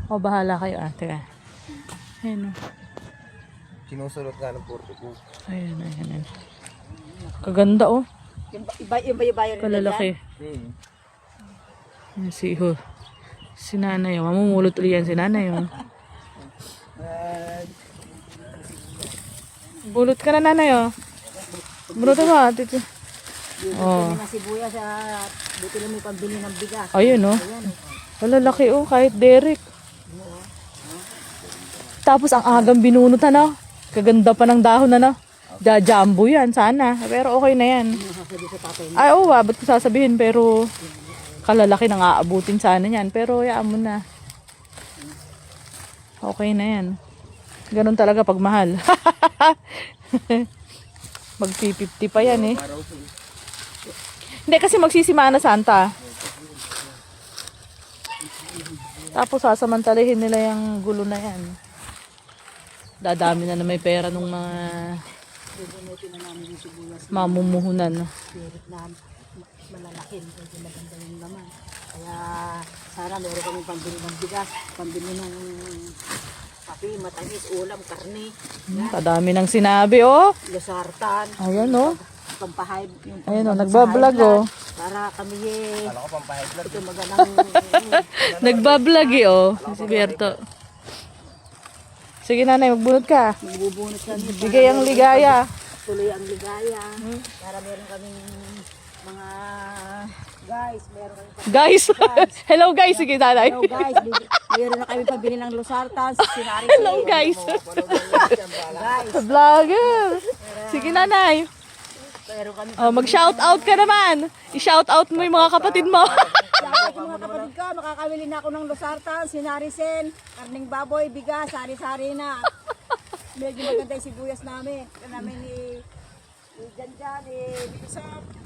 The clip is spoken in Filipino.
O, bahala kayo ate. Ayan o. Sinusulot nga ng 42. Ayan, ayan, ayan. Kaganda oh. Yung bayo Kalalaki. Ayan si Iho. Si nanay oh. Mamumulot ulit yan si nanay oh. Bulot ka na nanay oh. Bunutan mo ate. Oh. Yung sibuyas at buti lang may pambili ng bigas. Ayun oh. Kalalaki oh. Kahit Derek. Tapos ang agang binunot ano. Kaganda pa ng dahon ano. Jumbo yan sana. Pero okay na yan. Ay oo ba't ko sasabihin pero kalalaki nang aabutin sana yan. Pero yaan mo na. Okay na yan. Ganun talaga pag mahal. Mag-50 pa yan eh. Hindi kasi magsisimana Santa. Tapos sasamantalihin nila yung gulo na yan. Dadami na may pera nung mga mamumuhunan. Spirit na malalaking. Kasi maganda yung naman. Kaya sana meron kami pambili ng bigas. Pambili ng kape, matamis, ulam, karne. Kadami ng sinabi oh. Lasartan. Ayan oh. Pampahayb. Ayun oh, nagbablog oh. Para kami Kala ko pampahid lang. ito magandang Nagbablog eh oh. Si Berto. Sige nanay, magbunot ka. magbubunot kami. Bigay ang ligaya. Tuloy ang ligaya. Para meron kaming mga guys, meron kami Guys. Hello guys. Sige nanay. hello guys, meron na kami pabili ng losartan, sinari. Hello guys. Guys, Vlogger. Sige nanay. meron kami Oh, mag-shout out ka naman. I-shout out mo yung mga kapatid mo. Shoutout sa mga kapatid ko, makakabili na ako ng losartan, sinarisen, karning baboy, bigas, sari-sari na. Medyo maganda yung sibuyas namin. Namin ni Janjan, ni Bisap.